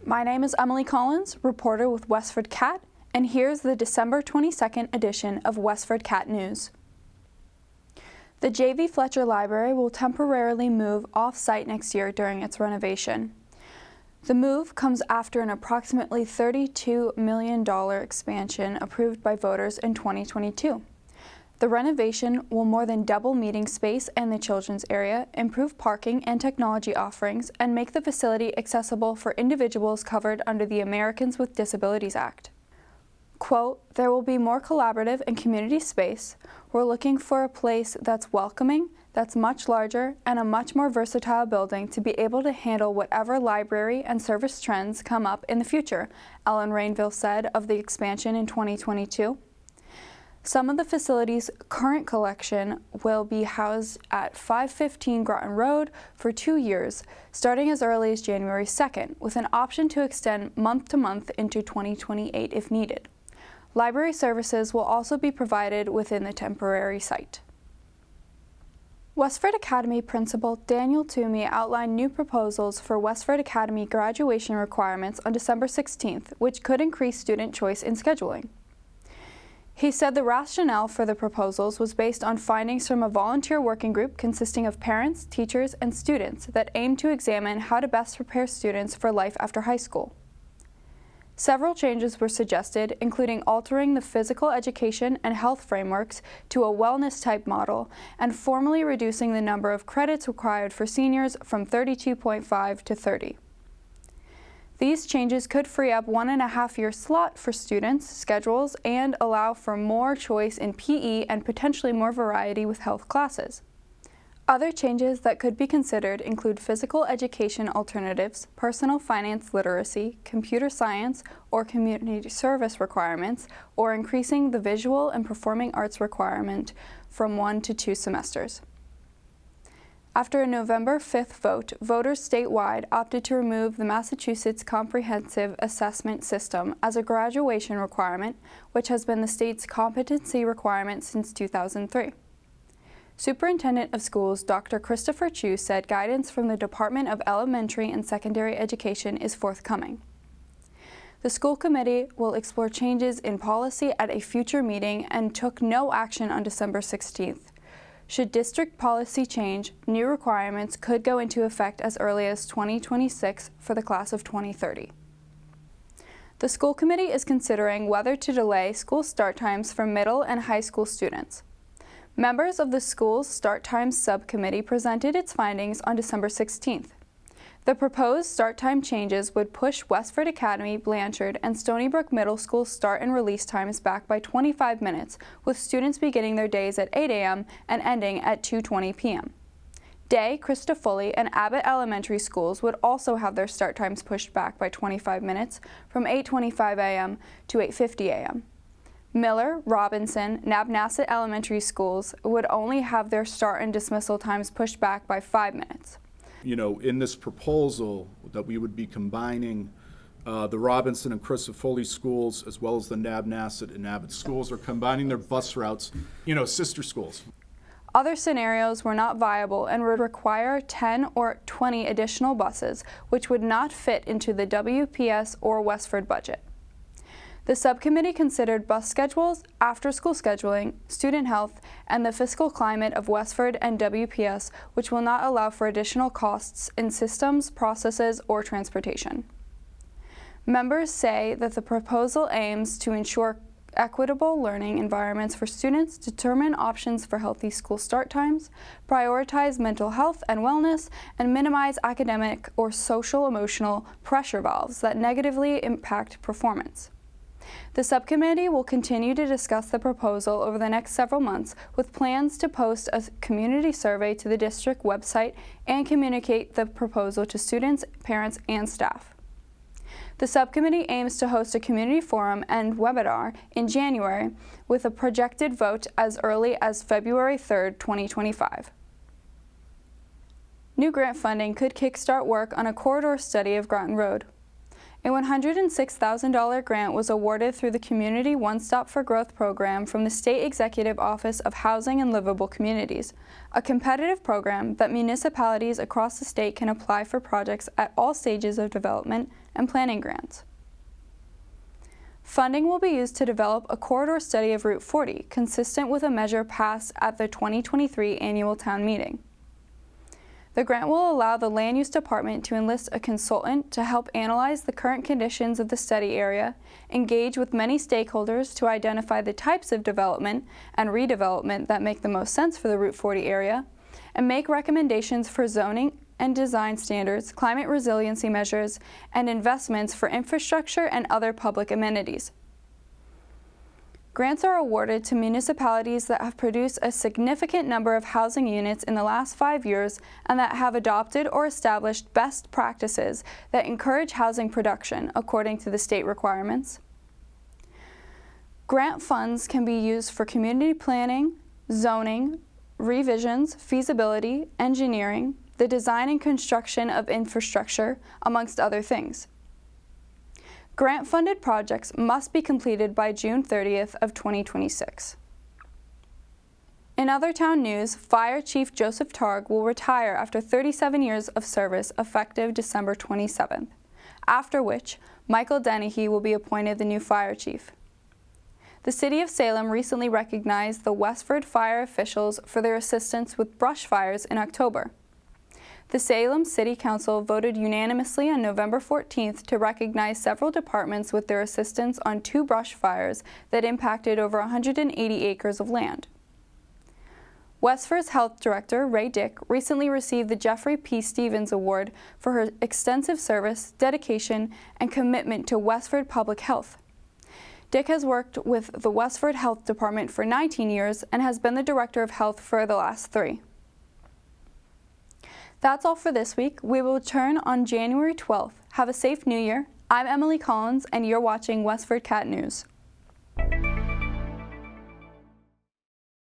My name is Emily Collins, reporter with WestfordCAT, and here's the December 22nd edition of WestfordCAT News. The J.V. Fletcher Library will temporarily move off-site next year during its renovation. The move comes after an approximately $32 million expansion approved by voters in 2022. The renovation will more than double meeting space and the children's area, improve parking and technology offerings, and make the facility accessible for individuals covered under the Americans with Disabilities Act. Quote, "There will be more collaborative and community space. We're looking for a place that's welcoming, that's much larger, and a much more versatile building to be able to handle whatever library and service trends come up in the future," Ellen Rainville said of the expansion in 2022. Some of the facility's current collection will be housed at 515 Groton Road for 2 years, starting as early as January 2nd, with an option to extend month to month into 2028 if needed. Library services will also be provided within the temporary site. Westford Academy Principal Daniel Toomey outlined new proposals for Westford Academy graduation requirements on December 16th, which could increase student choice in scheduling. He said the rationale for the proposals was based on findings from a volunteer working group consisting of parents, teachers, and students that aimed to examine how to best prepare students for life after high school. Several changes were suggested, including altering the physical education and health frameworks to a wellness-type model and formally reducing the number of credits required for seniors from 32.5 to 30. These changes could free up 1.5-year slot for students' schedules and allow for more choice in PE and potentially more variety with health classes. Other changes that could be considered include physical education alternatives, personal finance literacy, computer science, or community service requirements, or increasing the visual and performing arts requirement from 1 to 2 semesters. After a November 5th vote, voters statewide opted to remove the Massachusetts Comprehensive Assessment System as a graduation requirement, which has been the state's competency requirement since 2003. Superintendent of Schools Dr. Christopher Chu said guidance from the Department of Elementary and Secondary Education is forthcoming. The school committee will explore changes in policy at a future meeting and took no action on December 16th. Should district policy change, new requirements could go into effect as early as 2026 for the class of 2030. The school committee is considering whether to delay school start times for middle and high school students. Members of the school's start times subcommittee presented its findings on December 16th. The proposed start time changes would push Westford Academy, Blanchard, and Stony Brook Middle School start and release times back by 25 minutes, with students beginning their days at 8 a.m. and ending at 2:20 p.m. Day, Christofoli, and Abbott Elementary Schools would also have their start times pushed back by 25 minutes from 8:25 a.m. to 8:50 a.m. Miller, Robinson, Nabnasset Elementary Schools would only have their start and dismissal times pushed back by 5 minutes. You know, in this proposal that we would be combining the Robinson and Christofoli schools as well as the Nabnasset and Abbott schools are combining their bus routes, sister schools. Other scenarios were not viable and would require 10 or 20 additional buses, which would not fit into the WPS or Westford budget. The subcommittee considered bus schedules, after-school scheduling, student health, and the fiscal climate of Westford and WPS, which will not allow for additional costs in systems, processes, or transportation. Members say that the proposal aims to ensure equitable learning environments for students, determine options for healthy school start times, prioritize mental health and wellness, and minimize academic or social-emotional pressure valves that negatively impact performance. The subcommittee will continue to discuss the proposal over the next several months, with plans to post a community survey to the district website and communicate the proposal to students, parents, and staff. The subcommittee aims to host a community forum and webinar in January, with a projected vote as early as February 3rd, 2025. New grant funding could kickstart work on a corridor study of Groton Road. A $106,000 grant was awarded through the Community One Stop for Growth program from the State Executive Office of Housing and Livable Communities, a competitive program that municipalities across the state can apply for projects at all stages of development and planning grants. Funding will be used to develop a corridor study of Route 40, consistent with a measure passed at the 2023 annual town meeting. The grant will allow the Land Use Department to enlist a consultant to help analyze the current conditions of the study area, engage with many stakeholders to identify the types of development and redevelopment that make the most sense for the Route 40 area, and make recommendations for zoning and design standards, climate resiliency measures, and investments for infrastructure and other public amenities. Grants are awarded to municipalities that have produced a significant number of housing units in the last 5 years and that have adopted or established best practices that encourage housing production according to the state requirements. Grant funds can be used for community planning, zoning, revisions, feasibility, engineering, the design and construction of infrastructure, amongst other things. Grant-funded projects must be completed by June 30th of 2026. In other town news, Fire Chief Joseph Targ will retire after 37 years of service effective December 27th, after which Michael Dennehy will be appointed the new fire chief. The City of Salem recently recognized the Westford fire officials for their assistance with brush fires in October. The Salem City Council voted unanimously on November 14th to recognize several departments with their assistance on 2 brush fires that impacted over 180 acres of land. Westford's Health Director, Ray Dick, recently received the Jeffrey P. Stevens Award for her extensive service, dedication, and commitment to Westford public health. Dick has worked with the Westford Health Department for 19 years and has been the Director of Health for the last 3. That's all for this week. We will return on January 12th. Have a safe New Year. I'm Emily Collins, and you're watching WestfordCAT News.